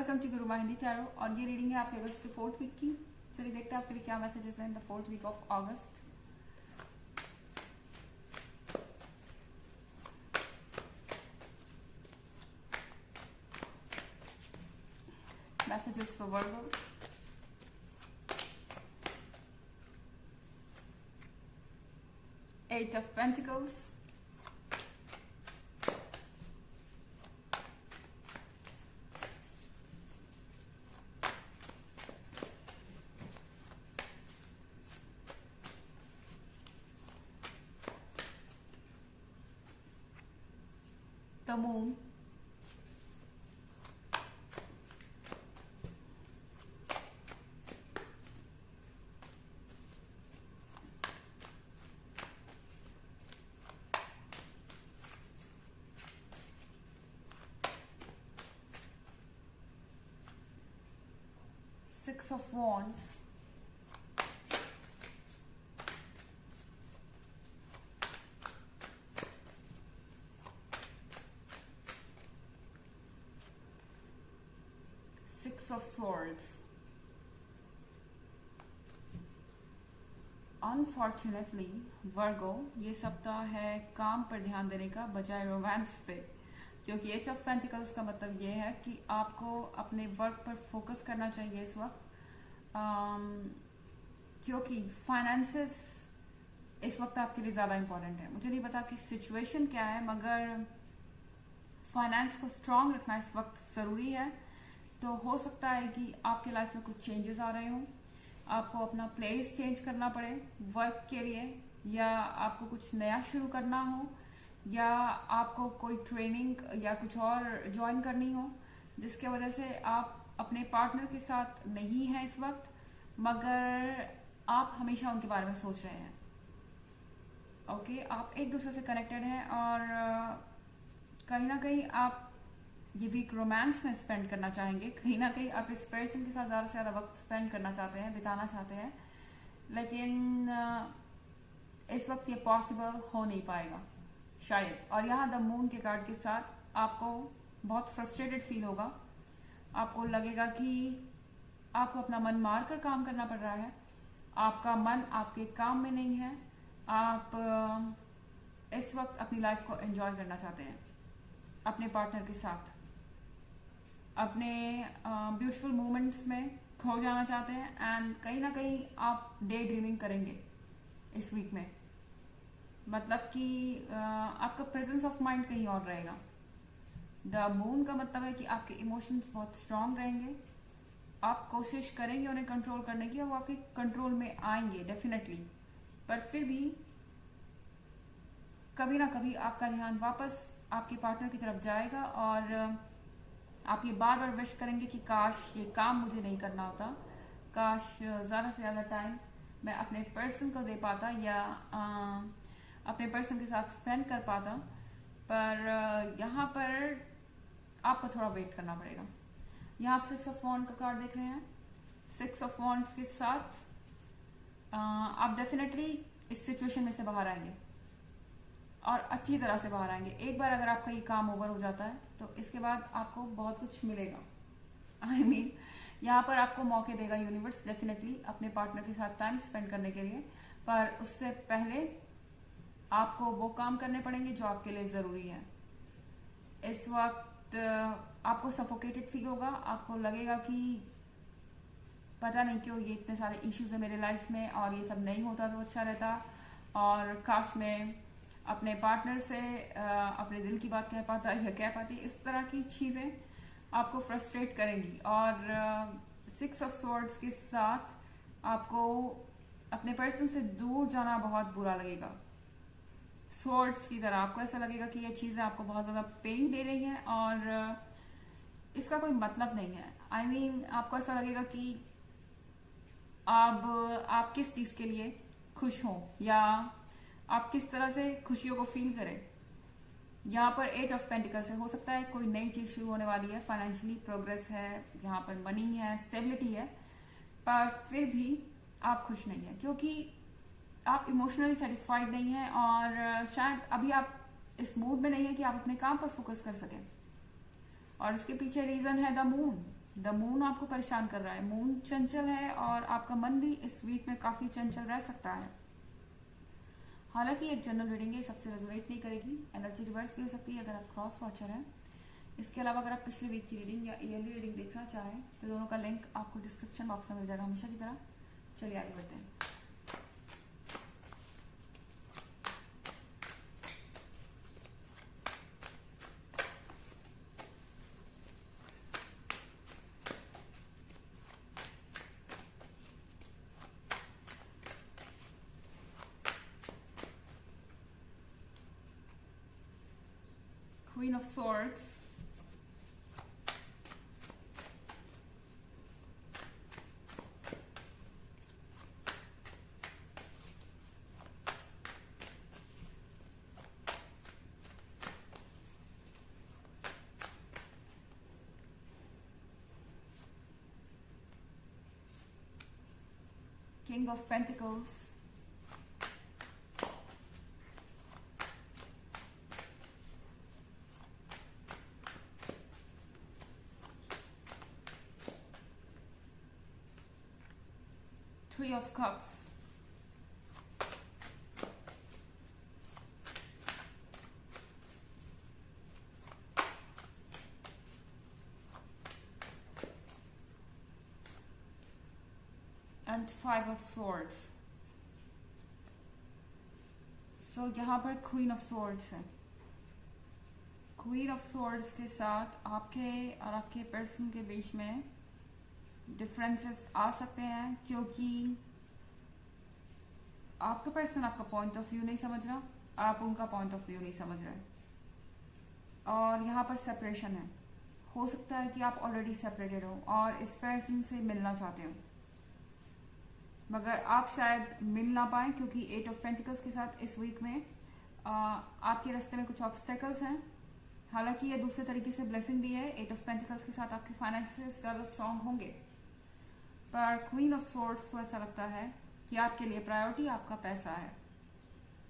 Welcome to Guru Hindi tarot और ये reading है आपके अगस्त के 4th वीक की। चलिए देखते हैं आपके लिए क्या मैसेजेस हैं in the 4th week of August. Messages for Virgo. Eight of Pentacles, the Moon, Six of Wands, Six of Swords। Unfortunately Virgo, ये सप्ताह है काम पर ध्यान देने का बजाय रोमांस पे, क्योंकि एच ऑफ पेंटिकल्स का मतलब ये है कि आपको अपने वर्क पर फोकस करना चाहिए इस वक्त, क्योंकि फाइनेंसेस इस वक्त आपके लिए ज़्यादा इंपॉर्टेंट है। मुझे नहीं पता कि सिचुएशन क्या है, मगर फाइनेंस को स्ट्रांग रखना इस वक्त ज़रूरी है। तो हो सकता है कि आपके लाइफ में कुछ चेंजेस आ रहे हों, आपको अपना प्लेस चेंज करना पड़े वर्क के लिए, या आपको कुछ नया शुरू करना हो, या आपको कोई ट्रेनिंग या कुछ और ज्वाइन करनी हो, जिसके वजह से आप अपने पार्टनर के साथ नहीं हैं इस वक्त, मगर आप हमेशा उनके बारे में सोच रहे हैं। ओके, आप एक दूसरे से कनेक्टेड हैं और कहीं ना कहीं आप ये वीक रोमांस में स्पेंड करना चाहेंगे। कहीं ना कहीं आप इस पर्सन के साथ ज़्यादा से ज़्यादा वक्त स्पेंड करना चाहते हैं, बिताना चाहते हैं, लेकिन इस वक्त ये पॉसिबल हो नहीं पाएगा शायद। और यहाँ द मून के कार्ड के साथ आपको बहुत फ्रस्ट्रेटेड फील होगा। आपको लगेगा कि आपको अपना मन मार कर काम करना पड़ रहा है, आपका मन आपके काम में नहीं है। आप इस वक्त अपनी लाइफ को एंजॉय करना चाहते हैं अपने पार्टनर के साथ, अपने ब्यूटीफुल मोमेंट्स में खो जाना चाहते हैं, एंड कहीं ना कहीं आप डे ड्रीमिंग करेंगे इस वीक में। मतलब कि आपका प्रेजेंस ऑफ माइंड कहीं और रहेगा। द मून का मतलब है कि आपके इमोशंस बहुत स्ट्रांग रहेंगे, आप कोशिश करेंगे उन्हें कंट्रोल करने की और वो आपके कंट्रोल में आएंगे डेफिनेटली, पर फिर भी कभी ना कभी आपका ध्यान वापस आपके पार्टनर की तरफ जाएगा और आप ये बार बार विश करेंगे कि काश ये काम मुझे नहीं करना होता, काश ज़्यादा से ज़्यादा टाइम मैं अपने पर्सन को दे पाता या अपने पर्सन के साथ स्पेंड कर पाता। पर यहाँ पर आपको थोड़ा वेट करना पड़ेगा। यहाँ आप 6 ऑफ वॉन्ड का कार्ड देख रहे हैं। 6 ऑफ वॉन्ड्स के साथ आप डेफिनेटली इस सिचुएशन में से बाहर आएंगे और अच्छी तरह से बाहर आएंगे। एक बार अगर आपका ये काम ओवर हो जाता है तो इसके बाद आपको बहुत कुछ मिलेगा। आई मीन यहाँ पर आपको मौके देगा यूनिवर्स डेफिनेटली अपने पार्टनर के साथ टाइम स्पेंड करने के लिए, पर उससे पहले आपको वो काम करने पड़ेंगे जो आपके लिए ज़रूरी है। इस वक्त आपको सफोकेटेड फील होगा, आपको लगेगा कि पता नहीं क्यों ये इतने सारे इश्यूज है मेरे लाइफ में और ये सब नहीं होता तो अच्छा रहता, और काश मैं अपने पार्टनर से अपने दिल की बात कह पाता या कह पाती। इस तरह की चीज़ें आपको फ्रस्ट्रेट करेंगी। और 6 ऑफ स्वॉर्ड्स के साथ आपको अपने पर्सन से दूर जाना बहुत बुरा लगेगा। स्वॉर्ड्स की तरह आपको ऐसा लगेगा कि ये चीज़ें आपको बहुत ज़्यादा पेन दे रही हैं और इसका कोई मतलब नहीं है। आई मीन आपको ऐसा लगेगा कि अब आप किस चीज़ के लिए खुश हों या आप किस तरह से खुशियों को फील करें। यहाँ पर 8 ऑफ पेंटिकल्स है, हो सकता है कोई नई चीज शुरू होने वाली है, फाइनेंशियली प्रोग्रेस है, यहाँ पर मनी है, स्टेबिलिटी है, पर फिर भी आप खुश नहीं है क्योंकि आप इमोशनली सेटिस्फाइड नहीं है और शायद अभी आप इस मूड में नहीं है कि आप अपने काम पर फोकस कर सकें। और इसके पीछे रीजन है द मून। द मून आपको परेशान कर रहा है, मून चंचल है और आपका मन भी इस वीक में काफी चंचल रह सकता है। हालांकि एक जनरल रीडिंग है, सबसे रेजोनेट नहीं करेगी, एनर्जी रिवर्स भी हो सकती है अगर आप क्रॉस वॉचर हैं। इसके अलावा अगर आप पिछले वीक की रीडिंग या ईयरली रीडिंग देखना चाहें तो दोनों का लिंक आपको डिस्क्रिप्शन बॉक्स में मिल जाएगा हमेशा की तरह। चलिए आगे बढ़ते हैं। Queen of Swords, King of Pentacles, Three of Cups, and Five of Swords. So यहाँ पर Queen of Swords है। Queen of Swords के साथ आपके और आपके पर्सन के बीच में डिफरेंसेस आ सकते हैं, क्योंकि आपका पर्सन आपका पॉइंट ऑफ व्यू नहीं समझ रहा, आप उनका पॉइंट ऑफ व्यू नहीं समझ रहे, और यहाँ पर सेपरेशन है। हो सकता है कि आप ऑलरेडी सेपरेटेड हो और इस पर्सन से मिलना चाहते हो, मगर आप शायद मिल ना पाए क्योंकि 8 ऑफ पेंटिकल्स के साथ इस वीक में आपके रास्ते में कुछ ऑब्स्टेकल्स हैं। हालांकि ये दूसरे तरीके से ब्लेसिंग भी है, 8 ऑफ पेंटिकल्स के साथ आपके फाइनेंसेस ज्यादा स्ट्रांग होंगे, पर क्वीन ऑफ सोर्ड्स को ऐसा लगता है कि आपके लिए प्रायोरिटी आपका पैसा है।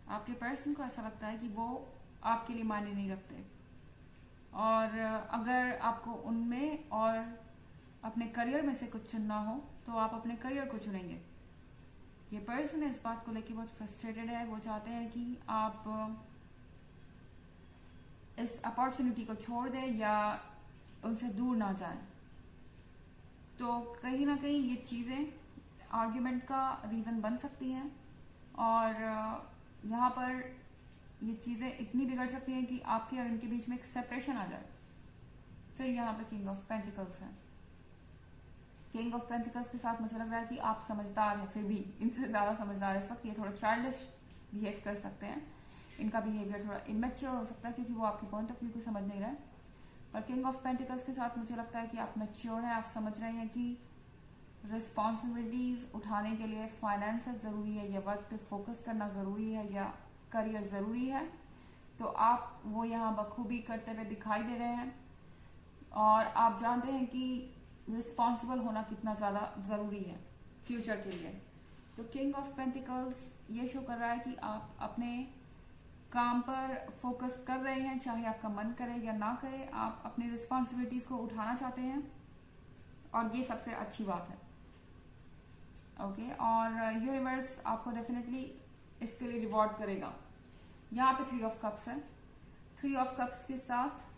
आपके पर्सन को ऐसा लगता है कि वो आपके लिए मायने नहीं रखते, और अगर आपको उनमें और अपने करियर में से कुछ चुनना हो तो आप अपने करियर को चुनेंगे। ये पर्सन इस बात को लेकर बहुत फ्रस्ट्रेटेड है, वो चाहते हैं कि आप इस अपॉर्चुनिटी को छोड़ दें या उनसे दूर ना जाएं। तो कहीं ना कहीं ये चीज़ें आर्ग्यूमेंट का रीज़न बन सकती हैं, और यहाँ पर ये चीज़ें इतनी बिगड़ सकती हैं कि आपके और इनके बीच में एक सेपरेशन आ जाए। फिर यहाँ पे किंग ऑफ पेंटिकल्स है। किंग ऑफ पेंटिकल्स के साथ मुझे लग रहा है कि आप समझदार हैं, फिर भी इनसे ज़्यादा समझदार है इस वक्त। ये थोड़ा चाइल्डिश बिहेव कर सकते हैं, इनका बिहेवियर थोड़ा इमेच्योर हो सकता है क्योंकि वो आपके पॉइंट ऑफ व्यू को समझ नहीं रहे। पर किंग ऑफ पेंटिकल्स के साथ मुझे लगता है कि आप मैच्योर हैं, आप समझ रहे हैं कि रिस्पॉन्सिबिलिटीज उठाने के लिए फाइनेंसेस ज़रूरी है या वर्क पे फोकस करना ज़रूरी है या करियर ज़रूरी है। तो आप वो यहाँ बखूबी करते हुए दिखाई दे रहे हैं, और आप जानते हैं कि रिस्पॉन्सिबल होना कितना ज़्यादा ज़रूरी है फ्यूचर के लिए। तो किंग ऑफ पेंटिकल्स ये शो कर रहा है कि आप अपने काम पर फोकस कर रहे हैं, चाहे आपका मन करे या ना करे, आप अपनी रिस्पॉन्सिबिलिटीज को उठाना चाहते हैं, और ये सबसे अच्छी बात है। ओके, और यूनिवर्स आपको डेफिनेटली इसके लिए रिवॉर्ड करेगा। यहाँ पे 3 ऑफ कप्स है। 3 ऑफ कप्स के साथ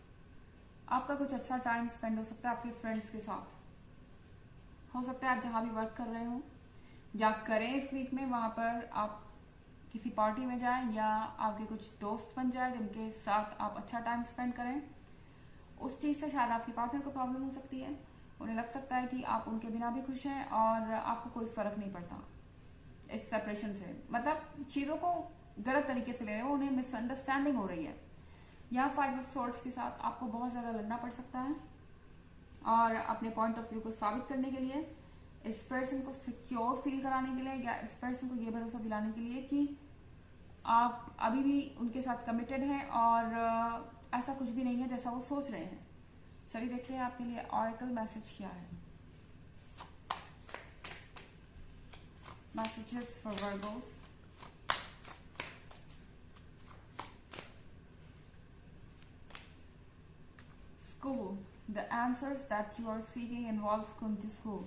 आपका कुछ अच्छा टाइम स्पेंड हो सकता है आपके फ्रेंड्स के साथ। हो सकता है आप जहाँ भी वर्क कर रहे हो या करें इस वीक में, वहां पर आप किसी पार्टी में जाएं या आपके कुछ दोस्त बन जाए जिनके साथ आप अच्छा टाइम स्पेंड करें। उस चीज़ से शायद आपके पार्टनर को प्रॉब्लम हो सकती है, उन्हें लग सकता है कि आप उनके बिना भी खुश हैं और आपको कोई फर्क नहीं पड़ता इस सेपरेशन से। मतलब चीज़ों को गलत तरीके से ले रहे हो, उन्हें मिसअंडरस्टैंडिंग हो रही है। यहाँ 5 ऑफ सोर्ड्स के साथ आपको बहुत ज़्यादा लड़ना पड़ सकता है, और अपने पॉइंट ऑफ व्यू को साबित करने के लिए, इस पर्सन को सिक्योर फील कराने के लिए, या इस पर्सन को ये भरोसा दिलाने के लिए कि आप अभी भी उनके साथ कमिटेड हैं और ऐसा कुछ भी नहीं है जैसा वो सोच रहे हैं। चलिए देखते हैं आपके लिए ऑरेकल मैसेज क्या है। Messages for Virgo's. School, the answers that you are seeking involves going to school.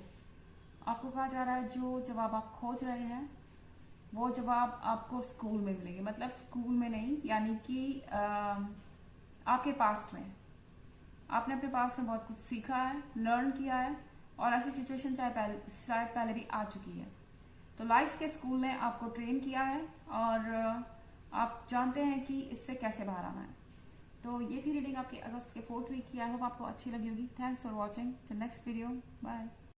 आपको कहा जा रहा है जो जवाब आप खोज रहे हैं वो जवाब आपको स्कूल में मिलेंगे, मतलब स्कूल में नहीं, यानी कि आपके पास्ट में आपने अपने पास्ट में बहुत कुछ सीखा है, लर्न किया है, और ऐसी सिचुएशन शायद पहले भी आ चुकी है। तो लाइफ के स्कूल ने आपको ट्रेन किया है और आप जानते हैं कि इससे कैसे बाहर आना है। तो ये थी रीडिंग आपके अगस्त के 4th वीक की। आई होप आपको अच्छी लगी होगी। Thanks for watching. Till next video, bye.